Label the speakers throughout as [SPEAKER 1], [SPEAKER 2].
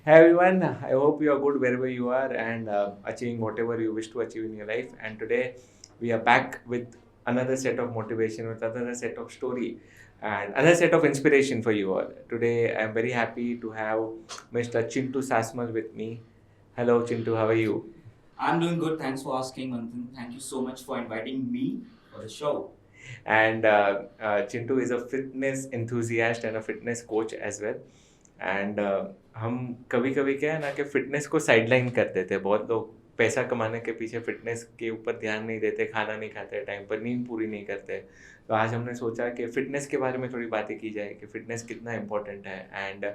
[SPEAKER 1] Hi everyone, I hope you are good wherever you are and achieving whatever you wish to achieve in your life. And today we are back with another set of motivation, with another set of story, and another set of inspiration for you all. Today I am very happy to have Mr. Chintu Sasmal with me. Hello Chintu, how are you?
[SPEAKER 2] I'm doing good. Thanks for asking, Manthan. Thank you so much for inviting me for the show.
[SPEAKER 1] And Chintu is a fitness enthusiast and a fitness coach as well. And हम कभी कभी क्या है ना कि fitness को sideline कर देते हैं. बहुत लोग पैसा कमाने के पीछे फिटनेस के ऊपर ध्यान नहीं देते, खाना नहीं खाते, टाइम पर नींद पूरी नहीं करते. तो आज हमने सोचा कि फिटनेस के बारे में थोड़ी बातें की जाए कि फिटनेस कितना इम्पोर्टेंट है. And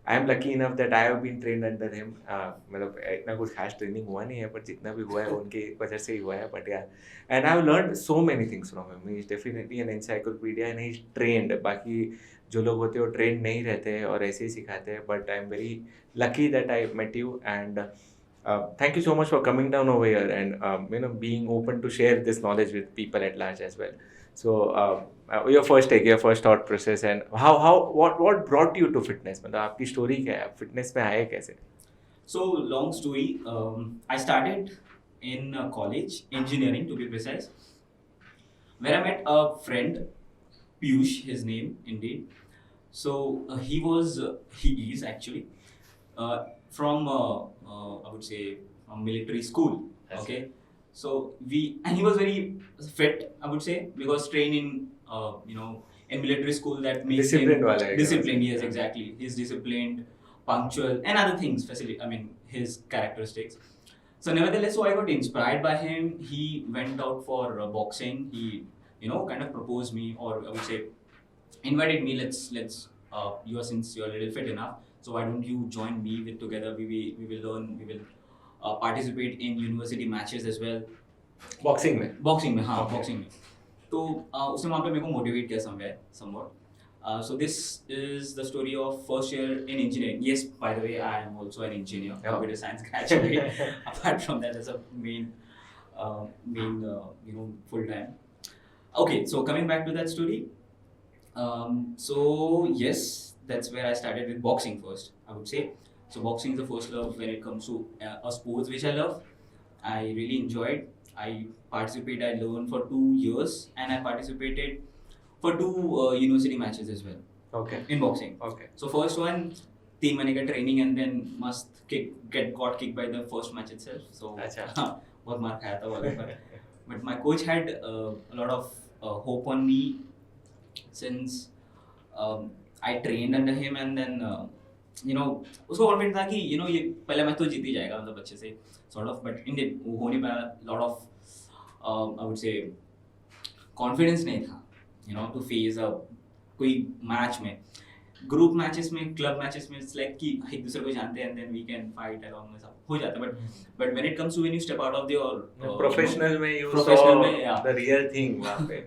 [SPEAKER 1] I am lucky enough that I have been trained under him. मतलब इतना कुछ खास ट्रेनिंग हुआ नहीं है, पर जितना भी हुआ है उनकी वजह से ही हुआ है. बट यार, and I have learn so many things from him. He is definitely an encyclopedia and he is trained. बाकी जो लोग होते हैं वो ट्रेंड नहीं रहते हैं और ऐसे ही सिखाते हैं. But I am very lucky that I met you and thank you so much for coming down over here and being open to share this knowledge with people at large as well. So your first take, your first thought process, and what brought you to fitness. मतलब आपकी story क्या है, fitness में आए कैसे?
[SPEAKER 2] So, long story. I started in college, engineering to be precise, where I met a friend, Piyush, his name indeed. So, he is actually from, I would say, from military school.
[SPEAKER 1] Yes.
[SPEAKER 2] Okay. So, and he was very fit, I would say, because trained in military school that makes
[SPEAKER 1] Disciplined
[SPEAKER 2] him
[SPEAKER 1] वाला है.
[SPEAKER 2] disciplined. Yes, exactly. He's disciplined, punctual, and other things. His characteristics. So nevertheless, so I got inspired by him. He went out for boxing. He, kind of proposed me, or I would say, invited me. Let's. Since you're a little fit enough, so why don't you join me? With together, we will learn. We will participate in university matches as well.
[SPEAKER 1] Boxing में.
[SPEAKER 2] Boxing में, हाँ,
[SPEAKER 1] Okay.
[SPEAKER 2] Boxing में. तो उसने वहाँ पे मेरे को मोटिवेट किया somewhat. So this is the story of first year in engineering. Yes, by the way, I am also an engineer,
[SPEAKER 1] Yeah.
[SPEAKER 2] computer science graduate. Apart from that, that's a main, full time. Okay, so coming back to that story. So yes, that's where I started with boxing first, I would say. So boxing is the first love when it comes to a sports which I love. I really enjoyed. I I learned for 2 years, and I participated for two university matches as well
[SPEAKER 1] Okay.
[SPEAKER 2] in boxing.
[SPEAKER 1] Okay.
[SPEAKER 2] So first one, 3 months का training, and then got kicked by the first match itself. So
[SPEAKER 1] अच्छा.
[SPEAKER 2] बहुत मार खाया था वाले पर. But my coach had a lot of hope on me since I trained under him, and then उसको confidence था कि ये पहले मैच तो जीत ही जाएगा, मतलब अच्छे से sort of. But इंडियन वो हो नहीं पाया. Lot of I would say confidence नहीं था to face a कोई मैच में. ग्रुप मैचेस में, क्लब मैचेस में, इट्स लाइक कि एक दूसरे को जानते हैं, and then we can fight along में, सब हो जाता है. But when it comes to when you step out of the
[SPEAKER 1] professional में you
[SPEAKER 2] professional
[SPEAKER 1] saw
[SPEAKER 2] में, yeah.
[SPEAKER 1] the real thing वहाँ पे.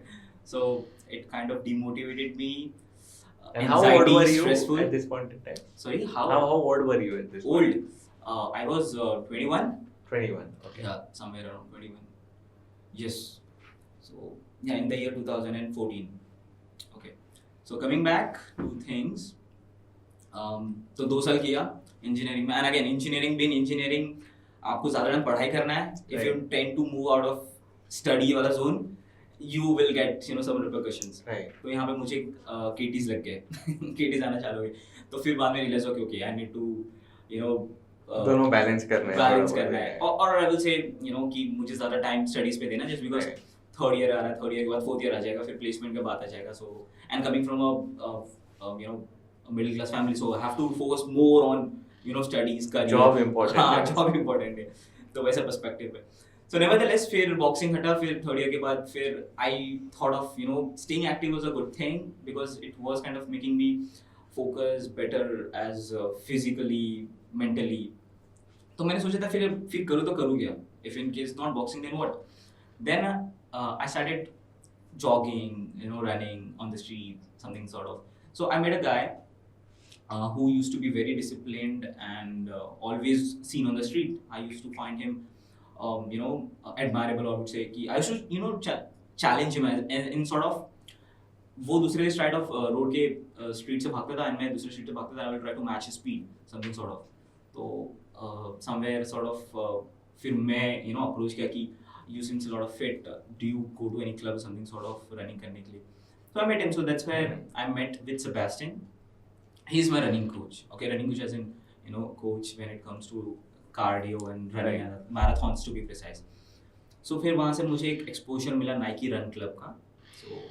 [SPEAKER 2] So it kind of demotivated me.
[SPEAKER 1] And how old were you
[SPEAKER 2] stressful.
[SPEAKER 1] at this point in time?
[SPEAKER 2] Sorry, how
[SPEAKER 1] How old were you at this point?
[SPEAKER 2] old? I was 21.
[SPEAKER 1] 21. Okay.
[SPEAKER 2] Yeah, somewhere around 21. Yes. So yeah, in the year 2014. Okay. So coming back to things. तो 2 साल किया engineering में, and again engineering आपको ज़्यादा time पढ़ाई करना है. If you tend to move out of study वाला zone, you will get some repercussions.
[SPEAKER 1] Right.
[SPEAKER 2] तो यहाँ पे मुझे KTs लग गए. KTs आना चालू हुए. तो फिर बाद में रियलाइज हुआ कि ओके, आई नीड टू
[SPEAKER 1] दोनों बैलेंस करना है.
[SPEAKER 2] और आई विल से कि मुझे ज़्यादा टाइम स्टडीज पे देना, जस्ट बिकॉज थर्ड ईयर आ रहा है, थर्ड ईयर के बाद फोर्थ ईयर आ जाएगा, फिर प्लेसमेंट का बात आ जाएगा. So and coming from a middle class family, so I have to focus more on studies का.
[SPEAKER 1] Job important.
[SPEAKER 2] हाँ, जॉब इम्पोर्टेंट है. तो वैसा पर्सपेक्टिव है. So nevertheless, फिर बॉक्सिंग हटा, फिर थर्ड ईयर के बाद फिर I thought of staying active was a good thing because it was kind of making me focus better as physically, mentally. तो मैंने सोचा था फिर करूँ तो करूँ क्या? If in case not boxing, then what? Then I started jogging, running on the street, something sort of. So I met a guy who used to be very disciplined and always seen on the street. I used to find him admirable, I would say. कि I should challenge him in sort of, वो दूसरे side of road के street से भागता था, and मैं दूसरे street से भागता था. I will try to match his speed, something sort of. तो समवेयर सॉर्ट ऑफ फिर मैं अप्रोच किया कि you seems a lot of fit. Do you go to any club, something sort of running करने के लिए? So I met him. So that's where I met with Sebastian. He's my running coach. Okay, running coach as in coach when it comes to cardio and running marathons to be precise. So फिर वहाँ से मुझे एक exposure मिला Nike Run Club का. So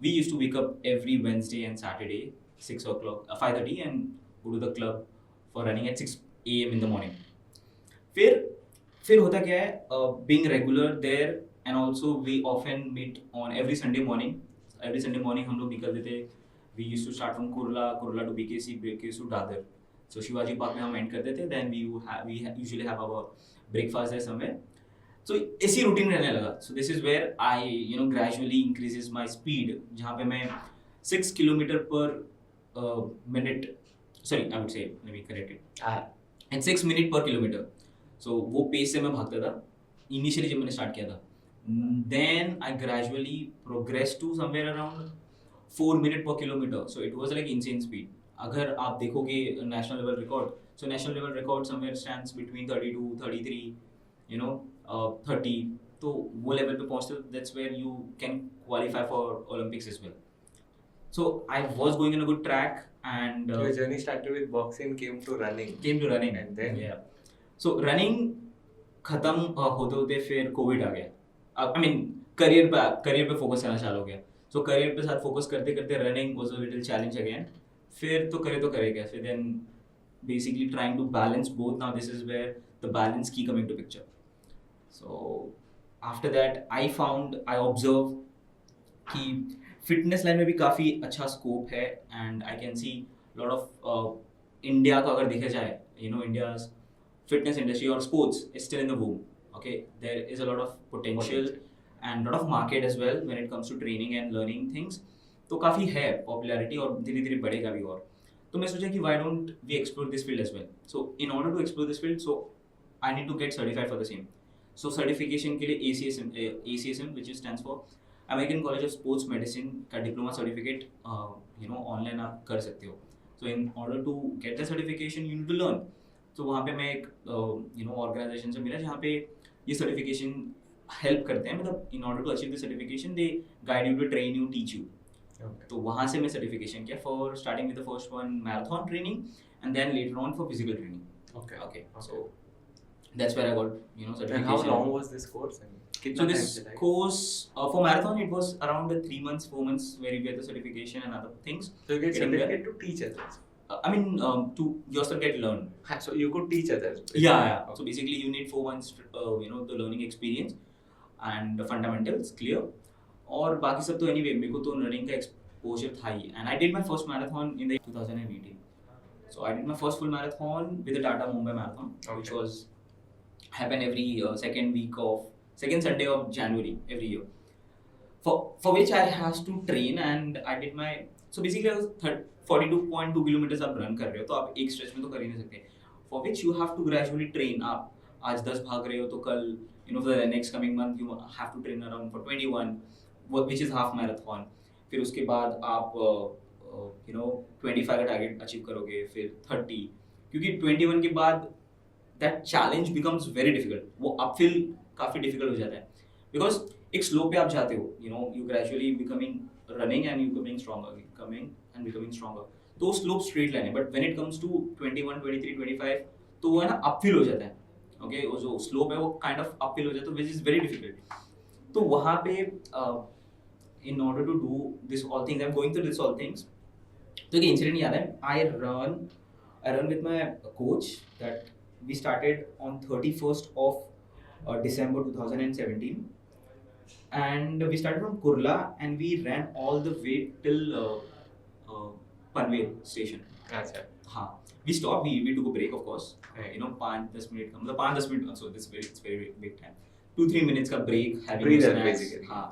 [SPEAKER 2] we used to wake up every Wednesday and Saturday 6 o'clock, 5:30 and go to the club for running at 6 a.m. in the morning. फिर होता क्या है being regular there and also we often meet on every Sunday morning हम लोग निकलते थे. We used to start from Kurla to BKC to Dadar. So Shivaji Park में हम एंड करते थे. Then we usually have our breakfast there somewhere. So इसी routine रहने लगा. So this is where I gradually increases my speed, जहाँ पे मैं 6 kilometre per minute, sorry I would say let me correct it, and 6 minute per kilometre. सो वो pace से मैं भागता था इनिशियली जब मैंने स्टार्ट किया था. Then I gradually progress to somewhere around 4 minute per kilometre. So it was like insane speed. अगर आप देखोगे national level record, so national level record somewhere stands between 32, 33, 30. तो वो लेवल पे पहुंचते, that's where you can qualify for Olympics as well. So I was going in a good track, and
[SPEAKER 1] your journey started with boxing, came to running, and then
[SPEAKER 2] so running खत्म होते होते फिर Covid आ गया. I mean career पे focus करना चालू हो गया. सो करियर पे साथ फोकस करते करते running was a little challenge again. फिर तो करेगा फिर then basically trying to balance both. Now this is where the balance की coming to picture. So after that I observe कि फिटनेस लाइन में भी काफ़ी अच्छा स्कोप है. And I can see lot of India का अगर देखा जाए, India's fitness industry or sports is still in the boom. Okay, there is a lot of potential and lot of market as well when it comes to training and learning things. तो काफ़ी है popularity और धीरे धीरे बढ़ेगा भी. और तो मैं सोचा कि why don't we explore this field as well. So in order to explore this field, so I need to get certified for the same. So certification के लिए ACSM which stands for American College of Sports Medicine का diploma certificate online आप कर सकते हो. So in order to get the certification you need to learn. तो वहाँ पे मैं एक ऑर्गेनाइजेशन से मिला जहाँ पे ये सर्टिफिकेशन हेल्प करते हैं. मतलब in order to achieve the certification they guide you, to train you, teach you. तो वहाँ से मैं सर्टिफिकेशन किया for starting with the first one marathon training and then later on for physical training. Okay so that's where I got certification.
[SPEAKER 1] And how long was this course?
[SPEAKER 2] So this course for marathon it was around 3 months, 4 months where you get the certification and other things.
[SPEAKER 1] So you get certificate to teach others.
[SPEAKER 2] I mean, to yourself get learned.
[SPEAKER 1] So you could teach others.
[SPEAKER 2] Yeah. Okay. So basically, you need 4 months, the learning experience and the fundamentals clear. और बाकी सब तो anyway मेरे को तो learning का exposure था ही. And I did my first marathon in the 2018. So I did my first full marathon with the Tata Mumbai Marathon, which was happen every second Sunday of January every year. For which I has to train, and I did my. So basically, I was 42.2 kilometre आप run कर रहे हो तो आप एक stretch में तो कर ही नहीं सकते. For which you have to gradually train. आप आज 10 भाग रहे हो तो कल for the next coming month you have to train around for 21 which is half marathon. फिर उसके बाद आप 25 का टारगेट अचीव करोगे, फिर 30, क्योंकि 21 के बाद that challenge becomes very difficult. वो अपफिल काफ़ी डिफिकल्ट हो जाता है बिकॉज एक स्लो पे आप जाते हो. You gradually becoming running and you coming stronger. तो स्लोप स्ट्रेट लाइन है. But when it comes to 21, 23, 25 तो वो है ना अपफिल हो जाता है. ओके, वो जो स्लोप है वो काइंड ऑफ अपफिल हो जाता है, विच इज वेरी डिफिकल्ट. तो वहाँ पे in order to do this all things, I am going through this all things. तो एक इंसिडेंट याद है. I run with my coach that we started on 31st of December 2017. And we started from Kurla and we ran all the way till Panvel station.
[SPEAKER 1] अच्छा.
[SPEAKER 2] हाँ, we stopped. We took a break, of course. 5-10 minute का, मतलब 5-10 minute. So this it's very big time. 2-3 minutes का break, having
[SPEAKER 1] Breather,
[SPEAKER 2] snacks.
[SPEAKER 1] basically.
[SPEAKER 2] हाँ,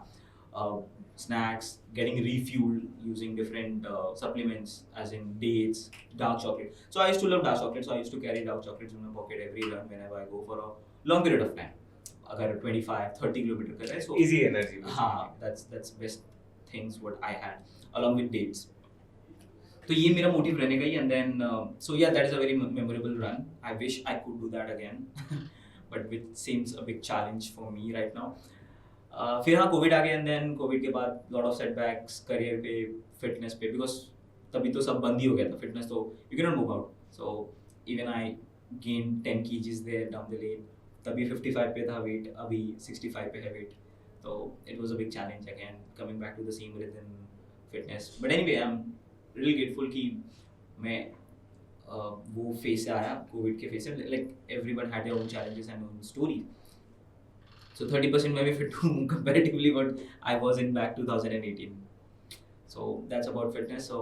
[SPEAKER 2] snacks, getting refueled using different supplements, as in dates, dark chocolate. So I used to love dark chocolate. So I used to carry dark chocolates in my pocket every run whenever I go for a long period of time. अगर 25-30 kilometre कर रहे हैं, so
[SPEAKER 1] easy energy.
[SPEAKER 2] हाँ, that's best things what I had along with dates. तो ये मेरा motive रहने का ही एंड देन सो या that is a very memorable run I wish I could do that again but which seems a big challenge for me right now फिर हाँ Covid आ गया and then Covid के बाद lot of setbacks career पे fitness पे because तभी तो सब बंद ही हो गया था फिटनेस तो you can not move out so even I gain 10 kgs there down the lane तभी 55 पे था वेट अभी 65 पे है वेट तो it was a big challenge again coming back to the same rhythm fitness but anyway I am really grateful कि मैं वो फेज से आया कोविड के फेज से like everyone had their own challenges and own story so 30% मैं भी fit हूँ comparatively but I was in back 2018 so that's about fitness so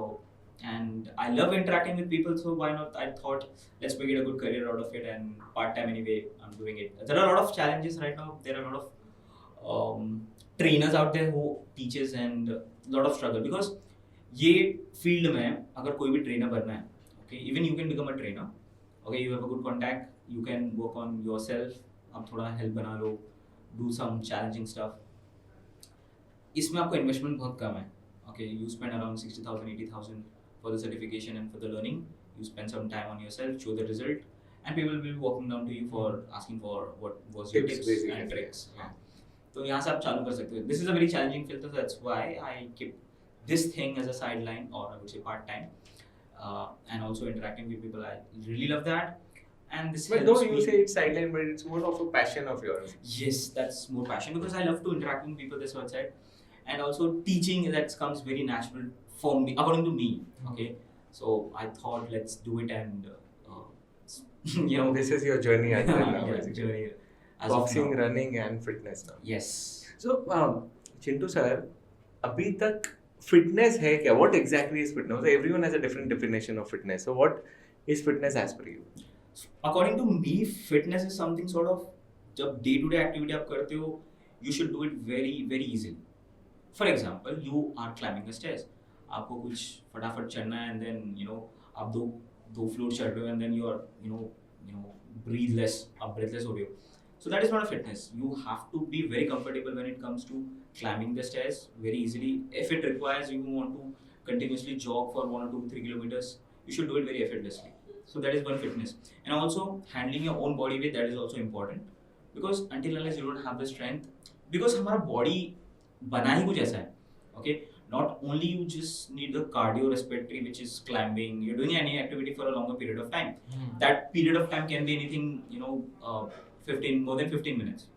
[SPEAKER 2] and I love interacting with people so why not I thought let's make it a good career out of it and part time anyway I'm doing it there are a lot of challenges right now there are a lot of trainers out there who teaches and lot of struggle because ये field में अगर कोई भी trainer बनना है okay even you can become a trainer okay you have a good contact you can work on yourself आप थोड़ा help बना लो do some challenging stuff. इसमें आपको इन्वेस्टमेंट बहुत कम है. Okay, you spend around 60,000, 80,000 for the certification and for the learning. You spend some time on yourself, show the result, and people will be walking down to you for asking for what was your tips and tricks. हाँ. तो यहाँ से आप चालू कर सकते हो. This is a very challenging field, so that's why I keep this thing as a sideline or I would say part time, and also interacting with people. I really love that. And this
[SPEAKER 1] but
[SPEAKER 2] helps
[SPEAKER 1] don't you
[SPEAKER 2] me.
[SPEAKER 1] say it's sideline but it's more of a passion of yours
[SPEAKER 2] Yes, that's more passion because I love to interact with people this outside and also teaching that comes very natural for me according to me okay so I thought let's do it and you know
[SPEAKER 1] this is your journey until now
[SPEAKER 2] yeah,
[SPEAKER 1] basically
[SPEAKER 2] journey as
[SPEAKER 1] boxing
[SPEAKER 2] of now.
[SPEAKER 1] running and fitness now
[SPEAKER 2] Yes
[SPEAKER 1] so Chintu sir अभी तक fitness है क्या what exactly is fitness so everyone has a different definition of fitness so what is fitness as per you
[SPEAKER 2] according to me fitness is something sort of जब day to day activity आप करते हो you should do it very very easily for example you are climbing the stairs आपको कुछ फटाफट चढ़ना है and then you know आप दो फ्लोर चढ़ रहे हो and then you are you know breathless आप breathless हो रहे हो so that is not a fitness you have to be very comfortable when it comes to climbing the stairs very easily if it requires you want to continuously jog for 1 or 2 3 kilometers you should do it very effortlessly so that is one fitness and also handling your own body weight that is also important because until unless you don't have the strength because हमारा body बना ही कुछ ऐसा है okay not only you just need the cardiorespiratory which is climbing you're doing any activity for a longer period of time that period of time can be anything you know more than 15 minutes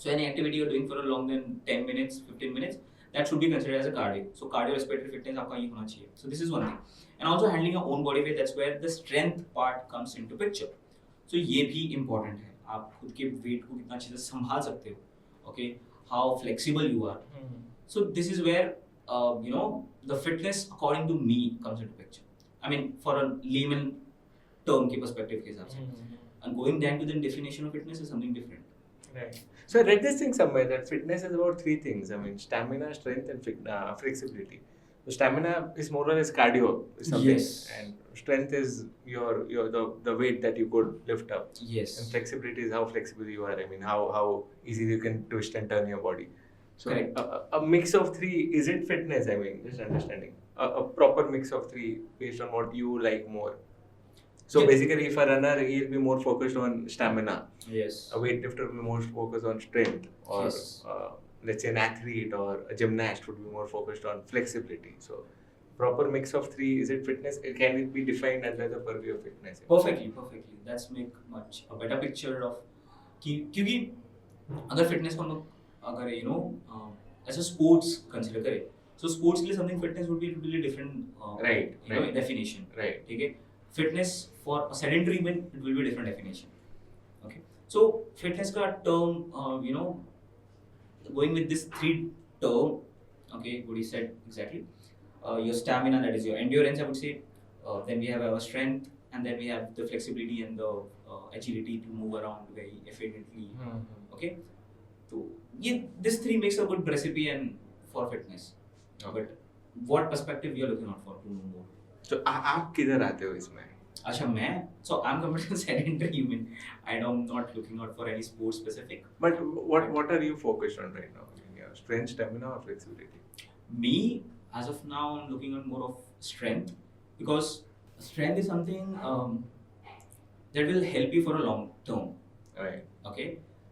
[SPEAKER 2] so any activity you're doing for a long than 10 minutes 15 minutes that should be considered as a cardio so cardiorespiratory fitness आपका ये होना चाहिए so this is one thing and also handling your own body weight that's where the strength part comes into picture so ये भी important है आप खुद के weight को कितना अच्छे से संभाल सकते हो okay how flexible you are so this is where you know the fitness according to me comes into picture I mean for a layman term के perspective के हिसाब से and going down to the definition of fitness is something different
[SPEAKER 1] right so I read this thing somewhere that fitness is about three things I mean stamina strength and flexibility so stamina is more or less cardio is something
[SPEAKER 2] yes
[SPEAKER 1] and strength is your the weight that you could lift up
[SPEAKER 2] yes
[SPEAKER 1] and flexibility is how flexible you are I mean how easily you can twist and turn your body so
[SPEAKER 2] correct
[SPEAKER 1] a mix of three isn't fitness I mean just understanding a proper mix of three based on what you like more so
[SPEAKER 2] yeah.
[SPEAKER 1] basically if a runner he'll be more focused on stamina
[SPEAKER 2] yes
[SPEAKER 1] a weightlifter will be more focused on strength or
[SPEAKER 2] yes.
[SPEAKER 1] let's say an athlete or a gymnast would be more focused on flexibility so proper mix of three is it fitness can it be defined under the purview of fitness
[SPEAKER 2] perfectly that's make much a better picture of क्योंकि अगर fitness को हम लोग अगर you know as a sports consider करें so sports के लिए something fitness would be really different
[SPEAKER 1] right
[SPEAKER 2] you know definition
[SPEAKER 1] right
[SPEAKER 2] ठीक है fitness for a sedentary man it will be a different definition okay so fitness का term you know going with this three term okay what you said exactly your stamina that is your endurance I would say then we have our strength and then we have the flexibility and the agility to move around very efficiently okay so yeah this three makes a good recipe and for fitness but what perspective you are looking out for to know more
[SPEAKER 1] so आप किधर आते हो इसमें
[SPEAKER 2] अच्छा मैं so I'm completely sedentary human I'm not looking out for any sport specific
[SPEAKER 1] but what are you focused on right now your strength stamina or flexibility
[SPEAKER 2] me as of now I'm looking on more of strength because strength is something that will help you for a long term.
[SPEAKER 1] Right.
[SPEAKER 2] Okay,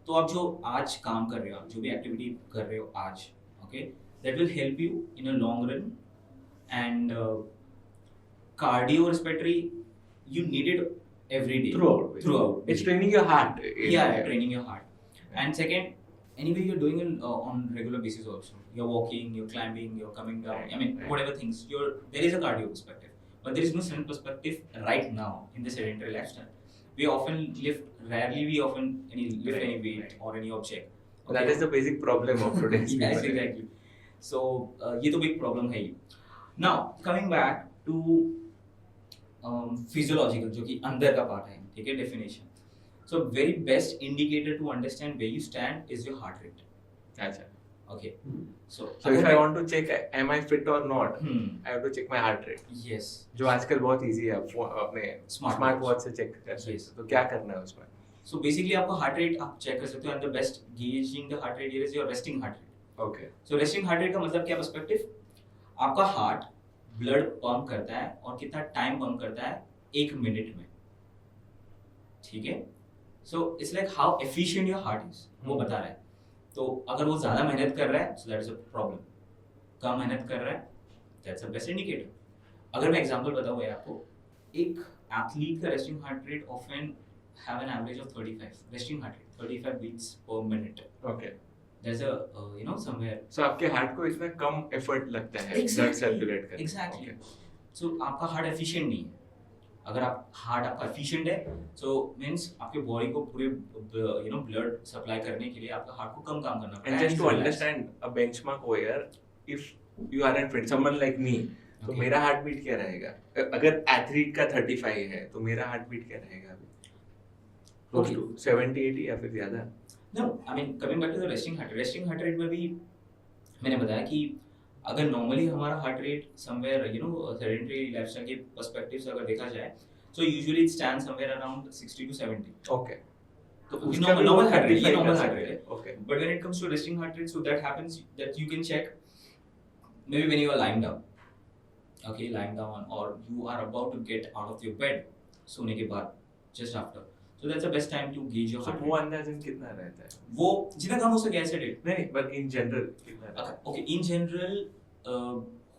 [SPEAKER 2] तो आप जो आज काम कर रहे हो, आप जो भी एक्टिविटी कर रहे हो आज, okay, that will help you in a long run. And cardio respiratory, you need it every day. Throughout.
[SPEAKER 1] It's training your heart.
[SPEAKER 2] Yeah, training your heart. And second, anyway, you're doing it on regular basis also. You're walking, you're climbing, you're coming down. I mean, whatever things. There is a cardio perspective, but there is no strength perspective right now in the sedentary lifestyle. We often rarely we often lift any weight or any object.
[SPEAKER 1] Okay. That is the basic problem of today's people.
[SPEAKER 2] Yes, exactly. So, ये तो big problem है ही. Now, coming back to physiological, जो कि अंदर का part है, ठीक है, definition. So, very best indicator to understand where you stand is your heart rate.
[SPEAKER 1] अच्छा.
[SPEAKER 2] Okay. So
[SPEAKER 1] if I want to check am I fit or not, I have to check my heart rate.
[SPEAKER 2] Yes.
[SPEAKER 1] जो आजकल बहुत easy है, अपने smart watch से check कर सकते हैं. तो क्या करना है उसमें?
[SPEAKER 2] So basically आपका heart rate आप check कर सकते हो, and the best gauging the heart rate here is your resting heart rate.
[SPEAKER 1] Okay.
[SPEAKER 2] So resting heart rate का मतलब क्या perspective? आपका heart blood pump करता है और कितना time pump करता है 1 मिनट में, ठीक है? So it's like how efficient your heart is, वो बता रहा है. तो अगर वो ज़्यादा मेहनत कर रहा है, so that is a problem. कम मेहनत कर रहा है, that's the best indicator. अगर मैं एग्जांपल बताऊँ यार आपको, एक एथलीट का resting heart rate often have an average of 35 resting heart rate, 35 beats per minute.
[SPEAKER 1] Okay.
[SPEAKER 2] There's a somewhere.
[SPEAKER 1] So आपके हार्ट को इसमें कम एफर्ट लगता है ब्लड सर्कुलेट करने.
[SPEAKER 2] Exactly. So आपका हार्ट एफिशिएंट नहीं है. अगर आप हार्ट आपका एफिशिएंट है, so means आपके बॉडी को पूरे ब्लड सप्लाई करने के लिए आपका हार्ट को कम काम करना पड़ेगा.
[SPEAKER 1] And just to understand a benchmark over here, if you are a friend, someone like me, तो मेरा हार्ट बीट क्या रहेगा? अगर एथलीट का 35 है, तो मेरा हार्ट बीट क्या रहेगा अभी? Close to 70-80 या फिर ज़्यादा?
[SPEAKER 2] No, I mean coming back to the resting heart rate में भी मैंने बताया कि अगर नॉर्मली हमारा heart rate somewhere sedentary lifestyle के पर्सपेक्टिव से अगर देखा जाए, so usually it stand somewhere around 60 to 70.
[SPEAKER 1] Okay.
[SPEAKER 2] तो नॉर्मल हार्ट रेट, ये नॉर्मल हार्ट रेट है. Okay. But when it comes to resting heart rate, so that happens that you can check maybe when you are lying down. Okay, lying down और you are about to get out of your bed, सोने के बाद, just after. So that's the best time to gauge your heart rate.
[SPEAKER 1] वो अंदाज़न कितना रहता है?
[SPEAKER 2] वो जितना कम हो सके ऐसे रेट.
[SPEAKER 1] नहीं, but in general कितना रहता है?
[SPEAKER 2] Okay, in general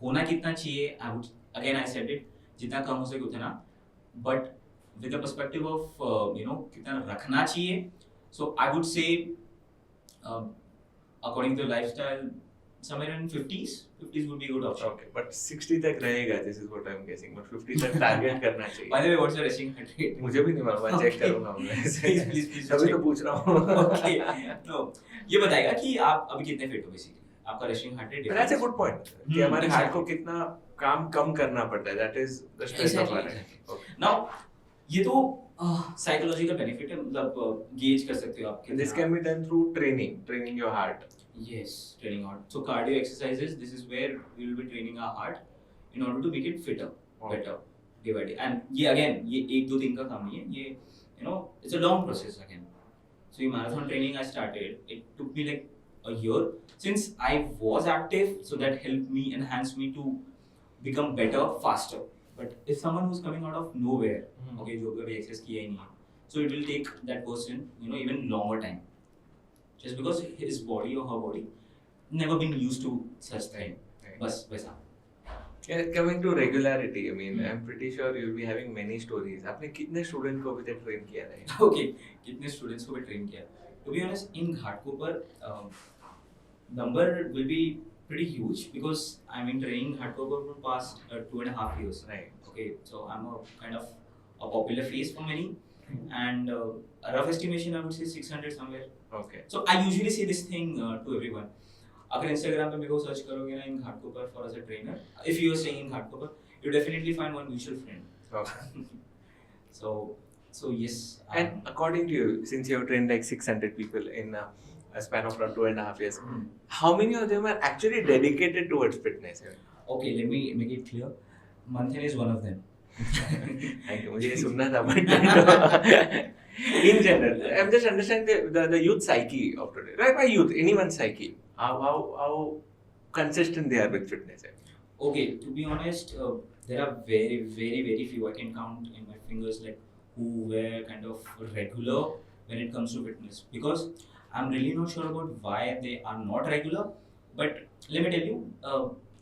[SPEAKER 2] होना कितना चाहिए? I said it, जितना कम हो सके उतना. But with the perspective of कितना रखना चाहिए, so I would say according to the lifestyle, somewhere in 50s would be a good option.
[SPEAKER 1] Okay, but 60 तक रहेगा, this is what I'm guessing. But 50 तक टारगेट करना चाहिए.
[SPEAKER 2] By the way, what's your resting heart rate?
[SPEAKER 1] मुझे भी नहीं मालूम, मैं चेक करूँगा मैं.
[SPEAKER 2] Please.
[SPEAKER 1] तभी तो पूछ रहा हूँ.
[SPEAKER 2] Okay, no, ये बताएगा कि आप अभी कितने फिट हो बेसिकली. आपका resting heart rate.
[SPEAKER 1] That's a good point. कि हमारे हार्ट को कितना काम कम करना पड़ता है. That is the stress of our heart. Okay.
[SPEAKER 2] Now, ये तो psychological benefit है, मतलब gauge कर सकते हो आप.
[SPEAKER 1] This can be done through training your heart.
[SPEAKER 2] Yes, training heart. So cardio exercises, this is where we will be training our heart in order to make it fitter, better, day by day. And ये again, ये 1-2 दिन का काम नहीं है. ये it's a long process again. So ये marathon training I started, it took me like a year. Since I was active, so that helped me, enhanced me to become better, faster. But if someone who's coming out of nowhere, okay, जो कभी exercise किया ही नहीं है, so it will take that person, even longer time. Just because his body or her body never been used to such thing. बस वैसा.
[SPEAKER 1] Coming to regularity, I mean, I'm pretty sure you'll be having many stories. आपने कितने student को अभी तक train किया है?
[SPEAKER 2] Okay, कितने स्टूडेंट्स को भी ट्रेन किया? To be honest, in Ghatkopar, number will be pretty huge because I'm in training Ghatkopar for past 2.5 years.
[SPEAKER 1] Right.
[SPEAKER 2] Okay, so I'm a kind of a popular face for many, and a rough estimation I would say 600 somewhere.
[SPEAKER 1] Okay.
[SPEAKER 2] So I usually say this thing to everyone. अगर Instagram पे मेरे को search करोगे ना in Ghatkopar for as a trainer, if you are staying in Ghatkopar, you definitely find one mutual friend.
[SPEAKER 1] Okay.
[SPEAKER 2] So yes.
[SPEAKER 1] And according to you, since you have trained like 600 people in a span of around 2.5 years, how many of them are actually dedicated towards fitness?
[SPEAKER 2] Okay, let me make it clear. Manthan is one of them.
[SPEAKER 1] Thank you. मुझे ये सुनना था, but in general, I'm just understanding the youth psyche of today. Right, my youth, anyone's psyche. How consistent they are with fitness.
[SPEAKER 2] Okay, to be honest, there are very few I can count in my fingers, like who were kind of regular when it comes to fitness, because I'm really not sure about why they are not regular. But let me tell you,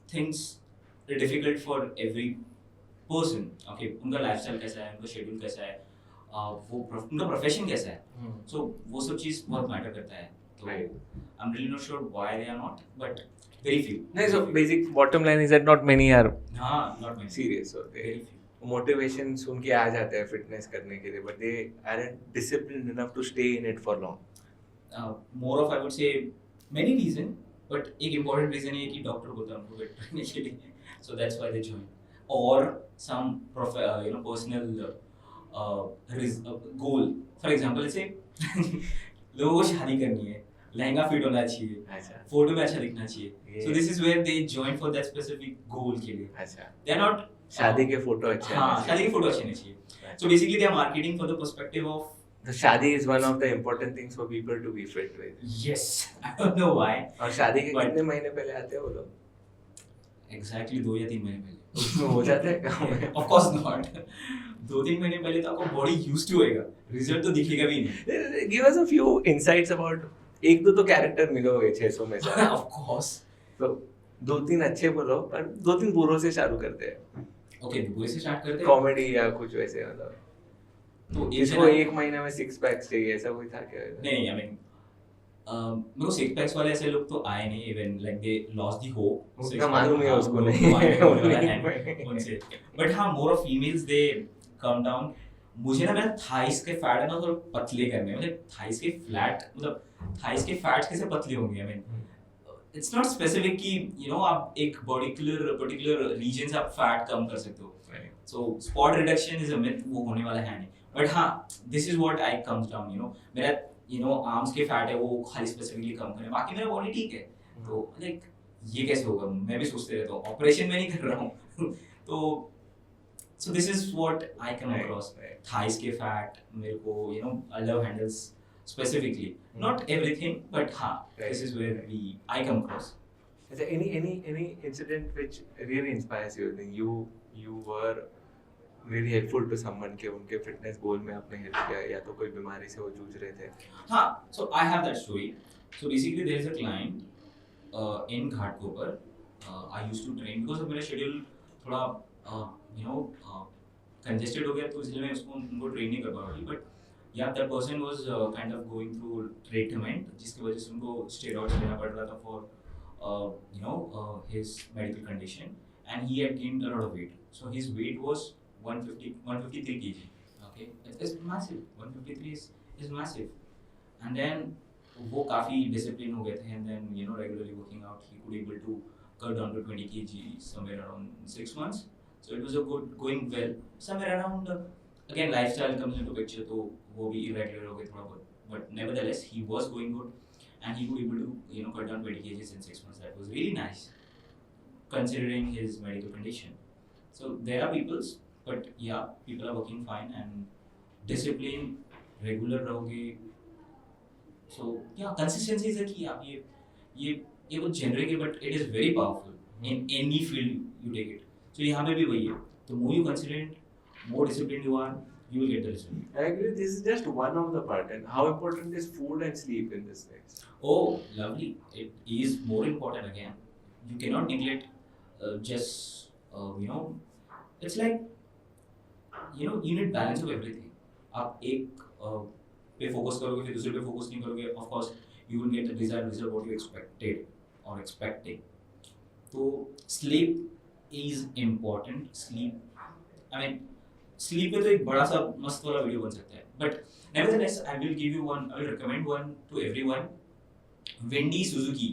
[SPEAKER 2] things are difficult for every person. Okay, उनका lifestyle कैसा है, उनका schedule कैसा है, उनका profession कैसा है, so वो सब चीज बहुत मैटर करता है. तो I'm really not sure why they are not, but very few.
[SPEAKER 1] नहीं, so basic bottom line is that not many are
[SPEAKER 2] हाँ, not many.
[SPEAKER 1] serious होते हैं.
[SPEAKER 2] Very few.
[SPEAKER 1] Motivations उनके आ जाते हैं फिटनेस करने के लिए, but they aren't disciplined enough to stay in it for long.
[SPEAKER 2] More of I would say many reason, but एक important reason है कि डॉक्टर बोलता है उनको वेट करने के लिए, so that's why they join. Or some personal goal. For example, let's say लोगों को शादी करनी है, लहंगा फिट होना चाहिए, फोटो में अच्छा दिखना चाहिए, so this is where they join for that specific goal के लिए. अच्छा. They are not
[SPEAKER 1] शादी के फोटो अच्छे.
[SPEAKER 2] हाँ, शादी के फोटो अच्छे नहीं चाहिए. So basically they are marketing for the perspective of
[SPEAKER 1] the shadi is one of the important things for people to be fit with.
[SPEAKER 2] Yes, I don't know why.
[SPEAKER 1] और शादी के कितने महीने पहले आते हैं वो लोग?
[SPEAKER 2] Exactly 2 या 3 महीने पहले.
[SPEAKER 1] उसमें हो जाता है काम?
[SPEAKER 2] Of course not. 2-3 महीने पहले तो आपको बॉडी यूज्ड टू होएगा, रिजल्ट तो दिखेगा भी नहीं.
[SPEAKER 1] Give us a few insights about एक दो तो कैरेक्टर मिलोगे 600 में से.
[SPEAKER 2] Of course.
[SPEAKER 1] तो 2-3 अच्छे बोलो, पर 2-3 बुरों से चालू करते हैं.
[SPEAKER 2] ओके, बुरे से स्टार्ट करते हैं.
[SPEAKER 1] कॉमेडी या कुछ वैसे, मतलब
[SPEAKER 2] तो
[SPEAKER 1] इसको एक महीने में 6 पैक्स चाहिए, ऐसा कोई था क्या?
[SPEAKER 2] नहीं, आई मीन मेरे को 6 पैक्स वाले ऐसे लोग तो आए नहीं, even like they lost the hope.
[SPEAKER 1] उसका मालूम है उसको नहीं
[SPEAKER 2] उनसे. बट हाँ, more of females they come down. मुझे ना मेरा थाइस के फैट है ना थोड़ा पतले करने हैं. मतलब थाइस के फ्लैट, मतलब थाइस के फैट्स कैसे पतले होंगे? I mean it's not specific कि आप एक पर्टिकुलर रीजन से आप फैट कम कर सकते हो. So spot reduction is a myth, वो होने वाला है नहीं. बट हाँ, this is what I comes down. मेरा आर्म्स के फैट है वो खाली स्पेसिफिकली कम करें, बाकी मेरा बॉडी ठीक है. तो लाइक ये कैसे होगा? मैं भी सोचते रहता हूँ, ऑपरेशन में नहीं कर रहा हूँ. तो so this is what I come across. Thighs के fat मेरे को I love handles specifically. Not everything, but this is where I come across.
[SPEAKER 1] Any incident which really inspires you? You were really helpful to someone के उनके fitness goal में आपने help किया, या तो कोई बीमारी से वो जूझ रहे थे?
[SPEAKER 2] हाँ, so I have that story. So basically there is a client in Ghatkopar. I used to train because मेरा schedule थोड़ा congested हो गया, तो इसलिए मैं उनको ट्रेन नहीं कर पा रही. बट या that person was kind of going through treatment, जिसकी वजह से उनको स्टेरॉइड्स लेना पड़ रहा था for his medical condition, and he had gained a lot of weight. So his weight was 153 kg. Okay, it's massive. 153 is massive. And then वो काफ़ी डिसिप्लिन हो गए थे, and then regularly working out, he could able to cut down to 20 kg somewhere around 6 months. So it was a good going well. Somewhere around again lifestyle comes into picture, तो वो भी irregular हो गए थोड़ा बहुत. But nevertheless he was going good, and he could able to cut down 20 kgs in 6 months. That was really nice considering his medical condition. So there are peoples, but yeah, people are working fine, and discipline regular रहोगे. So yeah, consistency is a key. आप ये कुछ generic है, but it is very powerful in any field you take it. So यहाँ पे भी वही है. The more you consistent, more disciplined you are, you will get the result.
[SPEAKER 1] I agree. This is just one of the part. And how important is food and sleep in this thing?
[SPEAKER 2] Oh, lovely. It is more important again. You cannot neglect it's like you need balance of everything. आप एक पे focus करोगे फिर दूसरे पे focus नहीं करोगे, of course you will get the desired result what you expected or expecting. तो sleep is important. Sleep पे तो एक बड़ा सा मस्त वाला वीडियो बन सकता है. But nevertheless, I will recommend one to everyone. Wendy Suzuki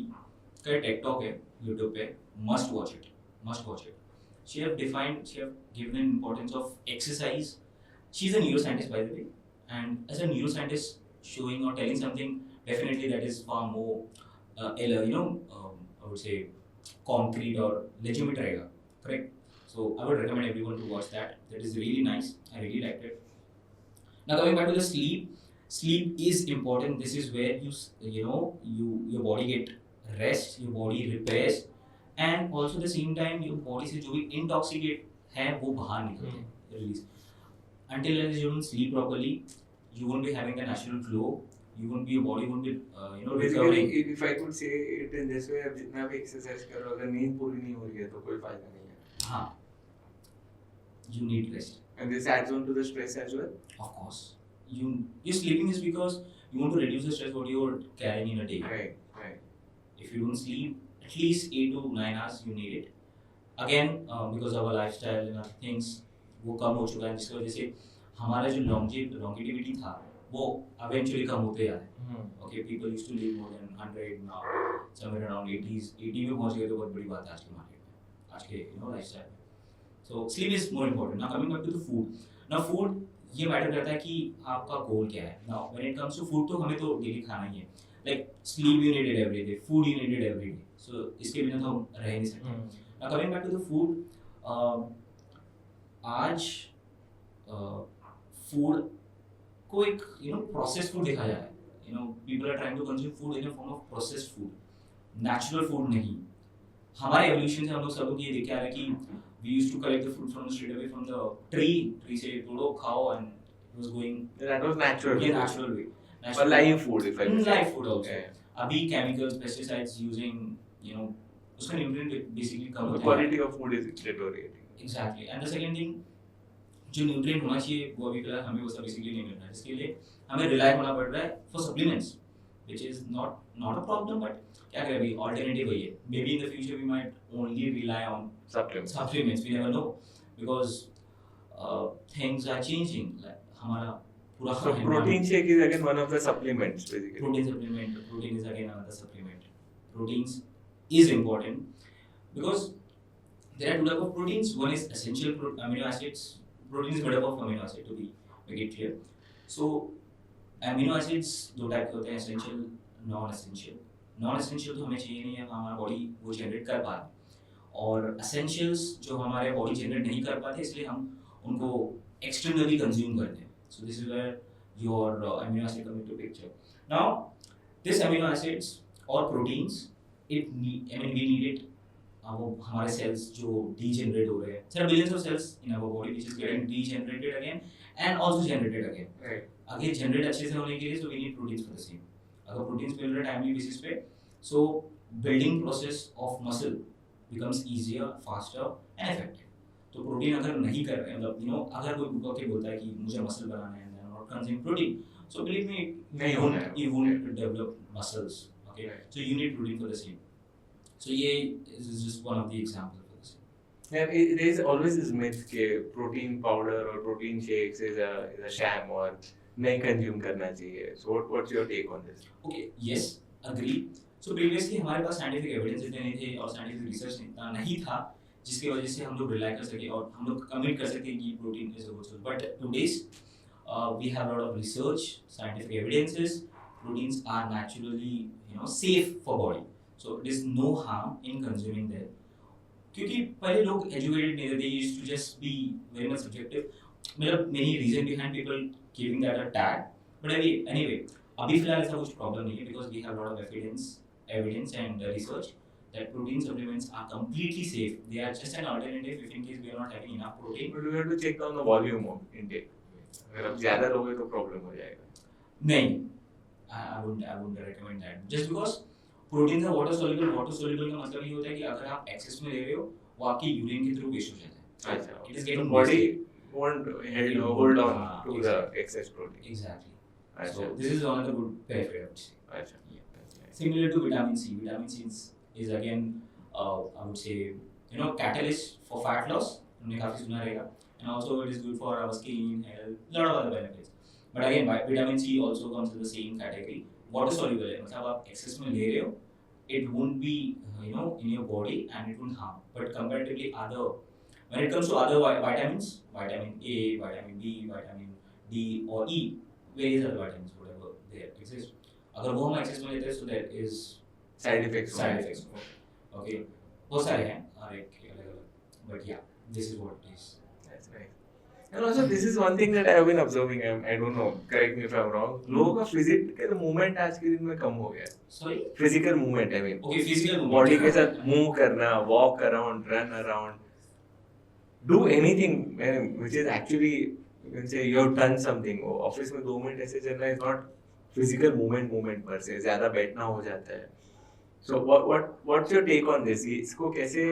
[SPEAKER 2] का टेक टॉक है YouTube पे, must watch it. She have given an importance of exercise. She's a neuroscientist, by the way, and as a neuroscientist showing or telling something, definitely that is far more I would say concrete or legitimate रहेगा. Correct. So I would recommend everyone to watch that. That is really nice. I really liked it. Now coming back to the sleep. Sleep is important. This is where your body get rest, your body repairs, and also at the same time your body से जो भी हैं वो बाहर निकलते हैं release. Until you don't sleep properly, you won't be having a natural flow. Your body won't be
[SPEAKER 1] Basically,
[SPEAKER 2] recovering.
[SPEAKER 1] if I could say it in this way, अब जितना भी एक्सरसाइज करो अगर नींद पूरी नहीं हो रही है तो कोई फायदा नहीं है.
[SPEAKER 2] हाँ, you need rest.
[SPEAKER 1] And this adds on to the stress as well.
[SPEAKER 2] Of course, you're sleeping is because you want to reduce the stress what you're carrying in a day.
[SPEAKER 1] Right.
[SPEAKER 2] If you don't sleep at least 8 to 9 hours, you need it. Again, because of our lifestyle and other things, वो कम हो चुका है जिसकी वजह से हमारा जो longevity था वो eventually कम होते जा रहा है. Okay, people used to live more than 100 now, somewhere around 80s. 80 में पहुंच गए तो बहुत बड़ी बात है आज के मार्केट में, आज के lifestyle में. So sleep is more important. Now coming back to the food. Now food ये मैटर करता है कि आपका गोल क्या है. Now when it comes to food तो हमें तो डेली खाना ही है. Like sleep you need it every day, food you need it every day. So इसके बिना तो हम रह नहीं सकते. Now coming back to the food, आज फूड को एक प्रोसेस्ड फूड देखा जा रहा है. People are trying to consume food in a form of processed food, natural food नहीं. हमारे एवोल्यूशन से हम लोग सब लोग ये देखे आ रहे हैं कि we used to collect the food from straight away from the tree से तोड़ो खाओ and it was going.
[SPEAKER 1] That was natural.
[SPEAKER 2] ये natural way,
[SPEAKER 1] Or live food, if I could say.
[SPEAKER 2] Live food also.
[SPEAKER 1] Yeah.
[SPEAKER 2] अभी chemicals pesticides using उसका nutrient basically कम
[SPEAKER 1] The
[SPEAKER 2] होता है.
[SPEAKER 1] quality of food is deteriorating.
[SPEAKER 2] Exactly. And the second thing, जो nutrient होना चाहिए वो अभी फिलहाल हमें वो सब बेसिकली नहीं मिल रहा है, जिसके लिए हमें रिलाई होना पड़ रहा है for supplements, which is not a problem. But क्या करें, अभी ऑल्टरनेटिव वही है. Maybe in the future we might only rely on supplements. We never know because things are changing. Like हमारा पूरा
[SPEAKER 1] So protein shake is again one of the supplements basically.
[SPEAKER 2] Protein is again another supplement. Proteins is important because there are two types of proteins. One is essential amino acids. Protein is made up of amino acid, to make it clear. So amino acids दो type के होते हैं, essential, non-essential. Non-essential तो हमें चाहिए नहीं है, हमारा बॉडी वो जनरेट कर पा रहा है. और essentials जो हमारे बॉडी जनरेट नहीं कर पाते, इसलिए हम उनको externally consume करते हैं. So this is where your amino acid come into picture. Now this amino acids or proteins, we need it. वो हमारे cells जो degenerate हो रहे हैं, there are billions of cells in our body which is getting degenerated again and also generated again.
[SPEAKER 1] Right.
[SPEAKER 2] Again generate अच्छे से होने के लिए so we need proteins for the same. अगर proteins मिल रहे timely basis पे, so building process of muscle becomes easier, faster and effective. तो protein अगर नहीं कर रहे हैं, मतलब अगर कोई बुक के बोलता है कि मुझे मसल बनाना है and not consume protein, so believe me,
[SPEAKER 1] नहीं होना है.
[SPEAKER 2] you won't develop muscles. Okay,
[SPEAKER 1] Right.
[SPEAKER 2] so you need protein for the same. So ये is just one of the examples for the same.
[SPEAKER 1] Yeah, there is always this myth कि protein powder or protein shakes is a sham और नहीं consume करना चाहिए. So what's your take on this?
[SPEAKER 2] Okay, yes, agree. So previously हमारे पास scientific evidence इतने नहीं थे और scientific research इतना नहीं था, जिसकी वजह से हम लोग रिलाई कर सके और हम लोग कमिट कर सके कि protein is a good source. But today's we have a lot of research, scientific evidences. Proteins are naturally safe for body, so it is no harm in consuming them. क्योंकि पहले लोग educated नहीं थे, they used to just be very much subjective. मतलब many reason behind people giving that a tag. But anyway, अभी फिलहाल ऐसा कुछ problem नहीं है because we have a lot of evidence and research that protein supplements are completely safe. They are just an alternative if in case we are not having enough protein.
[SPEAKER 1] But we have to check down the volume of intake. अगर आप ज़्यादा लोगे तो problem हो जाएगा.
[SPEAKER 2] नहीं, I wouldn't recommend that. Just because proteins are water soluble. Water soluble का मतलब ये होता है कि अगर आप excess में ले रहे हो, वो आपकी urine के through waste हो जाता है.
[SPEAKER 1] अच्छा.
[SPEAKER 2] It is getting
[SPEAKER 1] body
[SPEAKER 2] wasted.
[SPEAKER 1] won't hold on to the excess protein.
[SPEAKER 2] Exactly.
[SPEAKER 1] अच्छा.
[SPEAKER 2] So this is one of the good benefit, I would say.
[SPEAKER 1] अच्छा.
[SPEAKER 2] Similar to vitamin C. Vitamin C is again, I would say, catalyst for fat loss. हमने काफी सुना रहेगा. And also it is good for our skin, health, lot of other benefits. But again, vitamin C also comes in the same category. Water soluble है, मतलब आप excess में ले रहे हो, it won't be in your body and it won't harm. But comparatively when it comes to other vitamins, vitamin A, vitamin B, vitamin D or E, various other vitamins, whatever they exist. अगर वो हम excess में लेते हैं, so there is
[SPEAKER 1] Side effects.
[SPEAKER 2] Okay, बहुत सारे हैं हर एक अलग-अलग. But yeah, this is what it is.
[SPEAKER 1] That's nice. And also this is one thing that I have been observing. I don't know. Correct me if I'm wrong. लोगों का physical movement आज के दिन में कम हो गया.
[SPEAKER 2] Sorry?
[SPEAKER 1] Physical movement, I mean.
[SPEAKER 2] Okay, physical movement.
[SPEAKER 1] Body के साथ move करना, walk around, run around. do anything which is actually, you can say you have done something. Office में 2 मिनट ऐसे चलना is not physical movement पर से ज़्यादा बैठना हो जाता है. So what's your take on this? इसको कैसे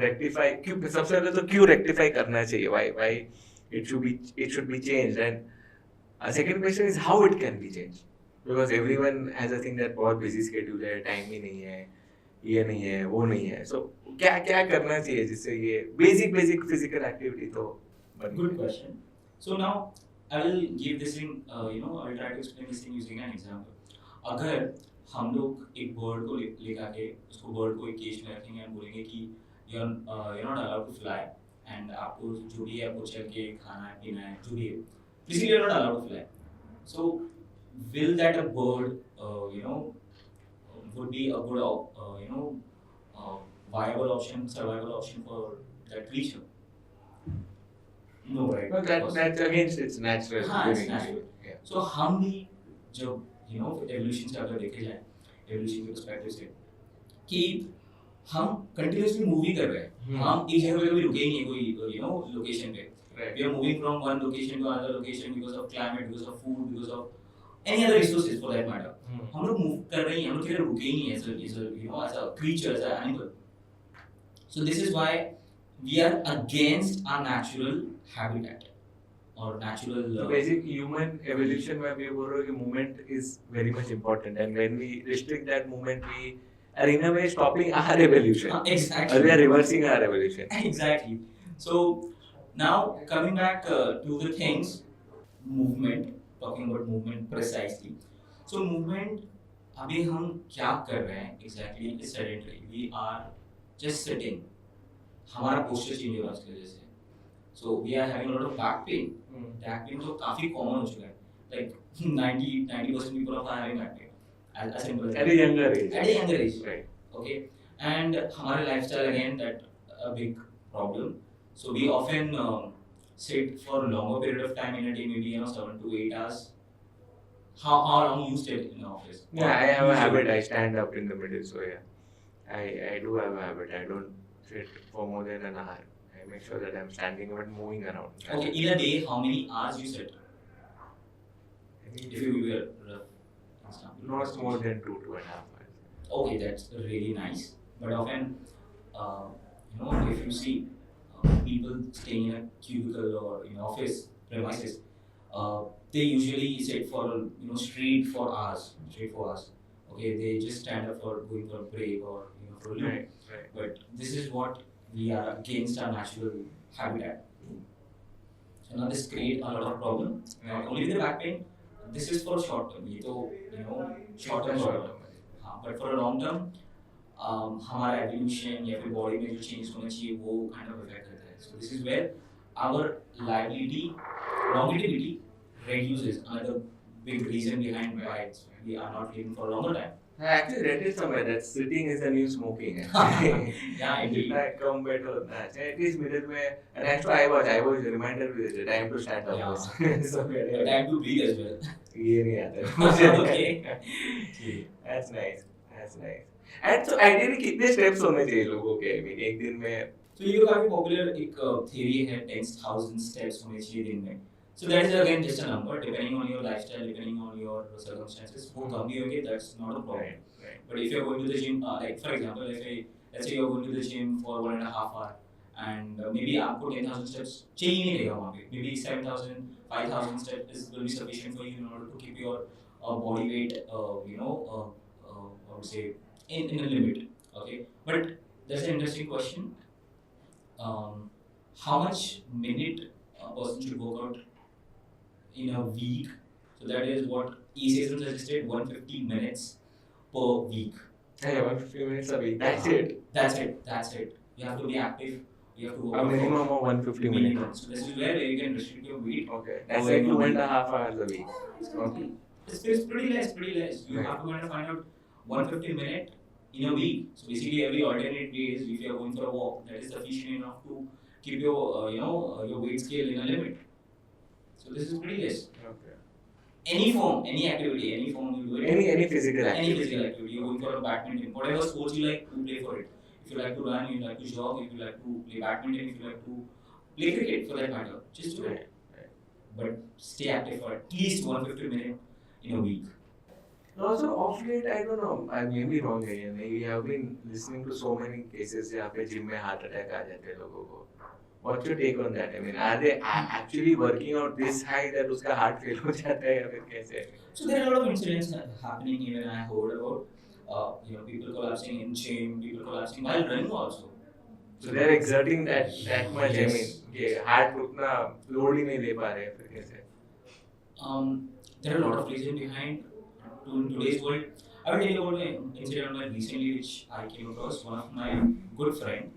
[SPEAKER 1] rectify, क्यों सबसे पहले तो क्यों rectify करना चाहिए? Why it should be changed? And a second question is how it can be changed, because everyone has a thing that बहुत busy schedule है, time ही नहीं है, ये नहीं है, वो नहीं है. So क्या क्या करना चाहिए जिससे ये basic physical activity तो बन
[SPEAKER 2] Good
[SPEAKER 1] जाए?
[SPEAKER 2] question. So now I will give this in, I will try to explain this in using an example. अगर हम लोग एक बर्ड को लेकर के उसको बर्ड को एक केज में रखेंगे और बोलेंगे कि you're not allowed to fly and आपको जो भी है आपको चल के खाना है पीना है जो भी है basically you're not allowed to fly. So will that a bird would be a good viable option, survival option for that creature? No, right?
[SPEAKER 1] No, that's against its natural
[SPEAKER 2] हाँ, it's
[SPEAKER 1] living.
[SPEAKER 2] natural.
[SPEAKER 1] Yeah.
[SPEAKER 2] So हम भी जब evolution से अगर देखे जाए evolution के perspective से कि हम कंटिन्यूअसली मूवी कर रहे हैं, हम एक जगह पे कभी रुके ही नहीं कोई लोकेशन पे. We are moving from one location to another location because of climate, because of food, because of any other resources for that matter. हम लोग मूव कर रहे हैं, हम लोग कहीं रुके ही नहीं as a creature, as an animal. So this is why we are against our natural habitat or natural.
[SPEAKER 1] So basic human evolution में भी बोल रहे हो कि movement is very much important, and when we restrict that movement, we are in a way stopping our evolution.
[SPEAKER 2] Exactly.
[SPEAKER 1] Or we are reversing our evolution.
[SPEAKER 2] Exactly. So now coming back to the things, movement, talking about movement precisely. So movement, अभी हम क्या कर रहे हैं exactly is sedentary. We are just sitting. हमारा posture change हो रहा है उसकी वजह से. So we are having a lot of back pain. Back pain तो काफी common हो चुका है. Like 90% people are having back pain. As simple as
[SPEAKER 1] At a younger age.
[SPEAKER 2] At a younger age.
[SPEAKER 1] Right.
[SPEAKER 2] Okay. And हमारे lifestyle again that a big problem. So we often sit for a longer period of time in a day, maybe 7 to 8 hours. How long you sit in the office?
[SPEAKER 1] Yeah, I have a habit. I stand up in the middle, so yeah, I do have a habit. I don't sit for more than an hour. I make sure that I'm standing but moving around.
[SPEAKER 2] Okay, in a day, how many hours you sit? If you were
[SPEAKER 1] Not more than 2.5 hours.
[SPEAKER 2] Okay, that's really nice. But often, if you see people staying in a cubicle or in office premises, they usually sit for straight for hours. Okay, they just stand up for going for a break or for a loop.
[SPEAKER 1] Right.
[SPEAKER 2] But this is what we are against our natural habitat. So now this create a lot of problem. Not only with the back pain, this is for short term. ये तो short term problem. हाँ, but for a long term, हमारा evolution या फिर body में जो changes होना चाहिए वो kind of affect करता है. So this is where our longevity reduces. Another big reason behind why we are not living for a longer time.
[SPEAKER 1] I actually read it somewhere that sitting is the new smoking.
[SPEAKER 2] Yeah, indeed.
[SPEAKER 1] जितना कम बैठो उतना अच्छा. At least middle में, and next to I was reminded with it, time to stand up.
[SPEAKER 2] Yeah.
[SPEAKER 1] So
[SPEAKER 2] But time to breathe as well.
[SPEAKER 1] ये नहीं आता है मुझे.
[SPEAKER 2] Okay.
[SPEAKER 1] That's nice. And so ideally कितने steps होने चाहिए लोगों के? I mean एक दिन में.
[SPEAKER 2] So ये काफी popular एक theory है 10,000 steps होने चाहिए दिन में. So that is again just a number depending on your lifestyle, depending on your circumstances. वो कम भी होंगे, that's not a problem.
[SPEAKER 1] Right.
[SPEAKER 2] But if you're going to the gym, like for example, let's say you're going to the gym for 1.5 hours, and maybe आपको 10,000 steps चाहिए नहीं रहेगा वहाँ पे. Maybe 7,000, 5,000 steps will be sufficient for you in order to keep your body weight, I would say in a limit. Okay, but that's an interesting question. How much minute a person should work out in a week? So that is what ESAism suggested, 150 minutes per week.
[SPEAKER 1] Hey, 150 minutes a week. That's it. You have to be active. You have to work
[SPEAKER 2] A
[SPEAKER 1] minimum of 150 minutes.
[SPEAKER 2] So this is where you can restrict your weight.
[SPEAKER 1] Okay. That's like 2.5 hours a week. Okay.
[SPEAKER 2] It's pretty less. You
[SPEAKER 1] Right.
[SPEAKER 2] have to kind of find out 150 minutes in a week. So basically every alternate days, if you are going for a walk, that is sufficient enough to keep your your weight scale in a limit. So this is pretty less.
[SPEAKER 1] Okay.
[SPEAKER 2] Any form, any activity, any form you do it.
[SPEAKER 1] Any physical
[SPEAKER 2] Any
[SPEAKER 1] activity.
[SPEAKER 2] physical activity. You're going for a badminton, whatever sports you like to play for it. If you like to run, you like to jog. If you like to play badminton, if you like to play cricket for that matter. Just do it.
[SPEAKER 1] Right.
[SPEAKER 2] But stay active for at least 150 minutes in a week.
[SPEAKER 1] Also, of late, I don't know, I may be wrong again. We have been listening to so many cases जहाँ पे gym में heart attack आ जाते हैं लोगों को. What's your take on that? I mean, are they actually working out this high that उसका heart fail हो जाता है या फिर कैसे?
[SPEAKER 2] So there are a lot of incidents happening even I heard about. People collapsing in gym, people collapsing while running also.
[SPEAKER 1] So they're exerting that much.
[SPEAKER 2] Yes.
[SPEAKER 1] I mean, कि heart उतना load ही नहीं ले पा रहे हैं फिर कैसे?
[SPEAKER 2] There are a lot of reasons behind in today's world. I will tell you about an incident recently which I came across. One of my good friend.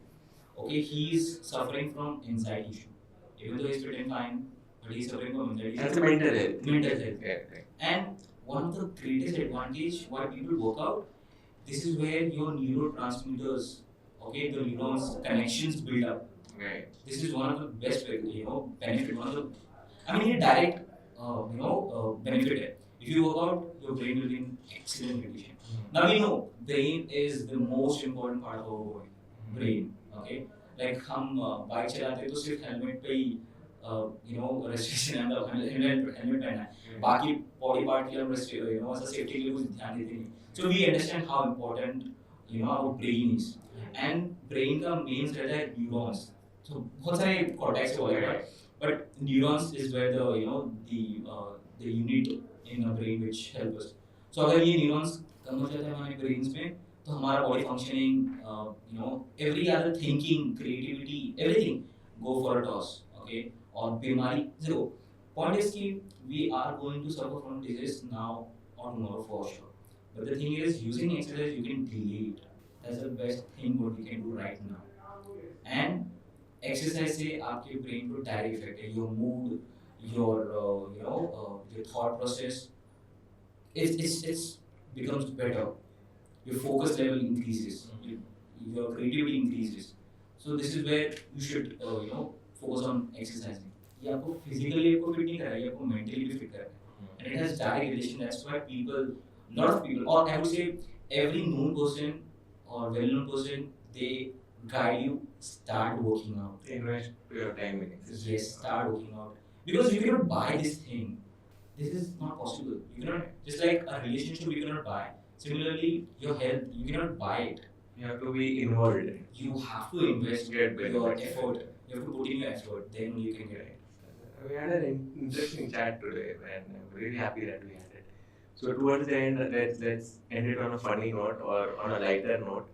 [SPEAKER 2] Okay, he's suffering from anxiety issue. Even though he's pretty fine, but he's suffering from anxiety issue.
[SPEAKER 1] That's a mental health.
[SPEAKER 2] Mental health.
[SPEAKER 1] Yeah.
[SPEAKER 2] And one of the greatest advantage why people work out, this is where your neurotransmitters, okay, the neurons connections build up.
[SPEAKER 1] Right.
[SPEAKER 2] This is one of the best, benefit. One of the, I mean, a direct, benefit. If you work out, your brain will be in excellent condition. Now we know brain is the most important part of our body. Brain, okay. Like हम bike चलाते हैं तो सिर्फ helmet पे ही restriction है, मतलब helmet पहनना है, बाकी बॉडी पार्ट के लिए हम ऐसा सेफ्टी के लिए कुछ ध्यान देते नहीं. So we understand how important our brain is, and brain का मेन रहता है न्यूरॉन्स. So बहुत सारे कॉर्टेक्स वगैरह, but neurons is where the unit in our brain which help us. So अगर ये neurons कम हो जाते हैं हमारे brains में, तो हमारा body functioning, every other thinking, creativity, everything go for a toss, okay? और बीमारी zero. Point is कि we are going to suffer from disease now or tomorrow for sure. But the thing is, using exercise you can delay it. That's the best thing what we can do right now. And exercise से आपके brain को direct effect है, your mood, your thought process, it's becomes better. Your focus level increases, your creativity increases. So this is where you should focus on exercising. ये आपको physically आपको fit नहीं कर रहा है, ये आपको mentally भी fit कर रहा है. And it has direct relation. That's why lot of people, or I would say every known person or well-known person, they guide you start working out.
[SPEAKER 1] Invest your time in it.
[SPEAKER 2] Yes, start working out, because you cannot buy this thing. This is not possible. You cannot, just like a relationship you cannot buy. Similarly, your health, you cannot buy it.
[SPEAKER 1] You have to be involved.
[SPEAKER 2] You have to invest
[SPEAKER 1] Get
[SPEAKER 2] your
[SPEAKER 1] benefits.
[SPEAKER 2] effort. You have to put in your effort. Then you can get it.
[SPEAKER 1] We had an interesting chat today, and I'm really happy that we had it. So towards the end, let's end it on a funny note or on a lighter note.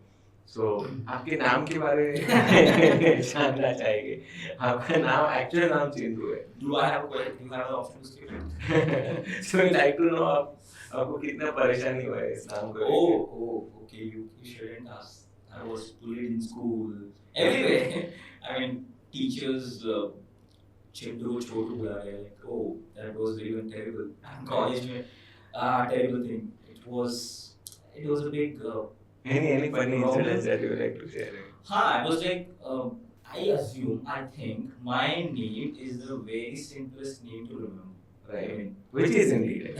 [SPEAKER 1] So आपके नाम के बारे में जानना चाहेंगे. आपका नाम actual नाम चिंटू है.
[SPEAKER 2] Do I have a question? Do you have an option to skip it?
[SPEAKER 1] So we'd like to know आपको कितना परेशानी हुआ है इस नाम को.
[SPEAKER 2] Oh, okay. You shouldn't ask. I was bullied in school. Everywhere. I mean, teachers, Chintu छोटू बुला रहे हैं. Like, oh, that was even terrible. College में, terrible thing. It was a big.
[SPEAKER 1] Any funny incidents that you would like to share?
[SPEAKER 2] I was like, I think my name is the very simplest name to remember.
[SPEAKER 1] Right.
[SPEAKER 2] I mean,
[SPEAKER 1] Which is indeed.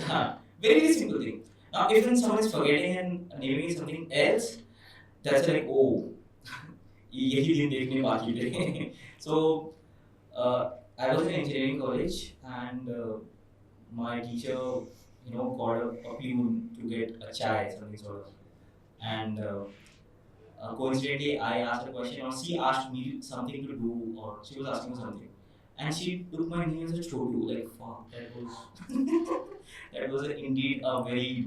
[SPEAKER 2] very simple thing. Now, if when someone is forgetting and naming something else, that's like, oh, यही दिन देखने बाकी थे. So, I was in engineering college, and my teacher, called a peon to get a chai, something sort of. And coincidentally, I asked a question, or she asked me something to do, or she was asking something, and she took my name as a chotu. Like, fuck, that was indeed a very.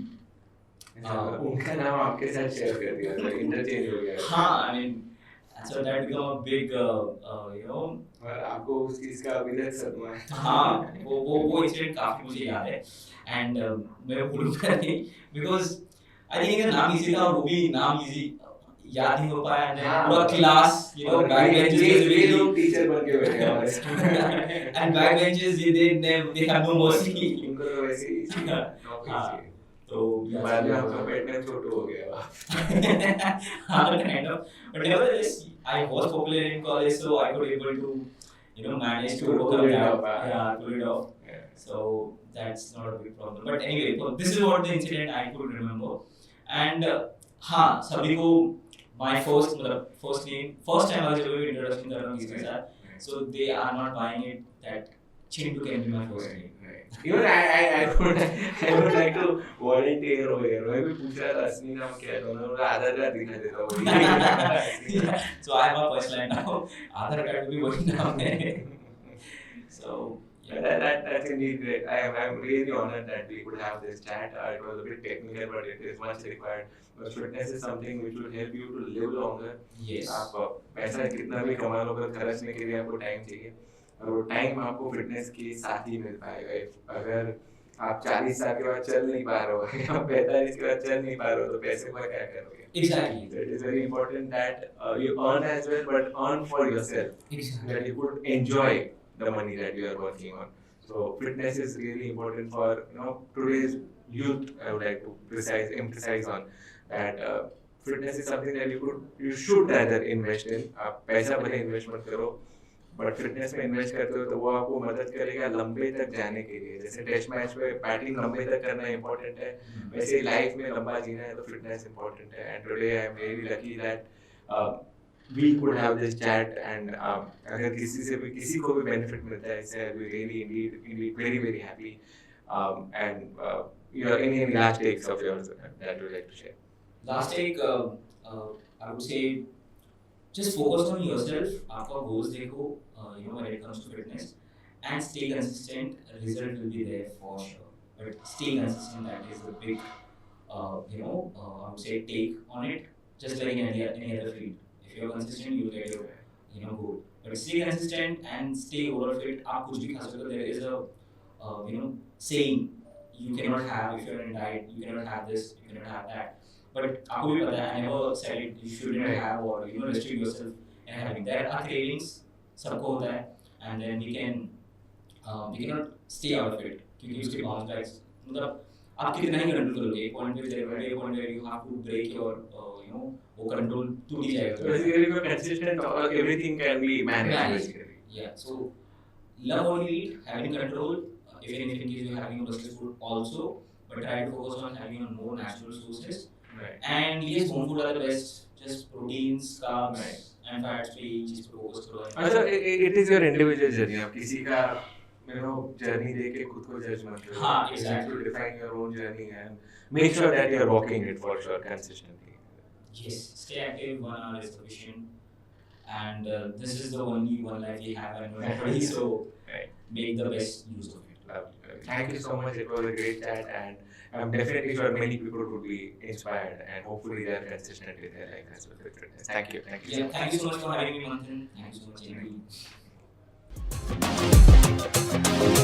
[SPEAKER 1] उनका नाम आपके साथ share कर दिया, तो interchange हो गया.
[SPEAKER 2] I mean, so that became a big,
[SPEAKER 1] और आपको उस चीज का अभी तक सदमा है.
[SPEAKER 2] हाँ, वो इंसिडेंट काफी मुझे याद है, and मैं भूलूंगा नहीं, because I think इनका नाम इजी था और वो भी नाम इजी याद नहीं हो पाया. पूरा क्लास, बैक बेंचेस,
[SPEAKER 1] ये लोग टीचर बन के बैठे हैं.
[SPEAKER 2] and back benches, they have no mercy.
[SPEAKER 1] उनको तो वैसे ही चाहिए.
[SPEAKER 2] तो
[SPEAKER 1] बाद में आपका पेट में छोटू हो गया.
[SPEAKER 2] kind of. But nevertheless, I was popular in college, so I could able to, manage to overcome that. Yeah, pull it off.
[SPEAKER 1] Yeah.
[SPEAKER 2] So that's not a big problem. But anyway, this is what the incident I could remember. And सभी को my first time I was doing introduction कर रहा हूँ किसी के साथ. So they are not buying it that Chintu can be my first name.
[SPEAKER 1] Even I would like to volunteer over here. मैं भी पूछ रहा था असली नाम क्या है, तो उन्होंने बोला आधार कार्ड दिखा देता हूँ।
[SPEAKER 2] Yeah. So I have a punchline now. Aadhaar card भी वही नाम है. So yeah.
[SPEAKER 1] That's indeed great. I'm really honored that we could have this chat. It was a bit technical, but it is much required. But fitness is something which will help you to live longer.
[SPEAKER 2] Yes.
[SPEAKER 1] आप पैसा कितना भी कमा लो, पर खर्चने के लिए आपको time चाहिए, और वो टाइम आपको फिटनेस के साथ ही मिल पाएगा. अगर आप 40 साल के बाद चल नहीं पा रहे हो या 45 के बाद चल नहीं पा रहे हो, तो पैसे का क्या करोगे?
[SPEAKER 2] Exactly.
[SPEAKER 1] So it is very important that you earn as well, but earn for yourself.
[SPEAKER 2] Exactly.
[SPEAKER 1] That you could enjoy the money that you are working on. So fitness is really important for today's youth. I would like to emphasize on that. Fitness is something that you should rather invest in. आप पैसा भले investment करो, but fitness में invest करते हो तो वो आपको मदद करेगा लंबे तक जाने के लिए. जैसे टेस्ट मैच में बैटिंग लंबे तक करना इंपॉर्टेंट है, वैसे ही लाइफ में लंबा जीना है तो फिटनेस इंपॉर्टेंट है. And today I am really lucky that we could have this chat, and अगर किसी को भी benefit मिलता है इससे, we really indeed very very happy. And any last takes of yours that you would like to share?
[SPEAKER 2] Last take, I would say, just focus on yourself. आपका goals देखो, when it comes to fitness, and stay consistent. Result will be there for sure. But stay consistent. That is the big, I would say, take on it. Just like in any other field. If you're consistent, you'll get your goal. But stay consistent and stay overall fit. आप कुछ भी खा सकते हो. There is a saying you cannot have if you're in diet. You cannot have this. You cannot have that. But आपको भी पता है. I never said it. You shouldn't have or restrict yourself and having. There are cravings. सबको होता है. And then we cannot stay out of it क्योंकि उसके bounce backs मतलब आप कितना ही कंट्रोल करोगे. एक पॉइंट पे there will be a point where you have to break your वो कंट्रोल टूट ही जाएगा.
[SPEAKER 1] Basically, if you're consistent, everything can be managed. Basically.
[SPEAKER 2] Yeah. So love what you eat, having control. If in case you're having processed food also, but try to focus on having more natural sources.
[SPEAKER 1] Right.
[SPEAKER 2] And yes, home food are the best. Just proteins, carbs, and fats पे ही चीज पे focus करो.
[SPEAKER 1] अच्छा, it is your individual journey. आप किसी का journey देख के खुद को judge मत करो.
[SPEAKER 2] हाँ,
[SPEAKER 1] You
[SPEAKER 2] exactly.
[SPEAKER 1] have to define your own journey and make sure that you are walking it for sure consistently.
[SPEAKER 2] Yes, stay active. 1 hour is sufficient, and this is the only one life we have, and nobody. So make the best use of it.
[SPEAKER 1] Thank you so much. It was a great chat, and I'm definitely sure many people would be inspired, and hopefully they are consistent in their life as well with fitness. Thank you. Thank you.
[SPEAKER 2] Yeah, thank you so much for having me, Manthan. Thank you so much, Chintu.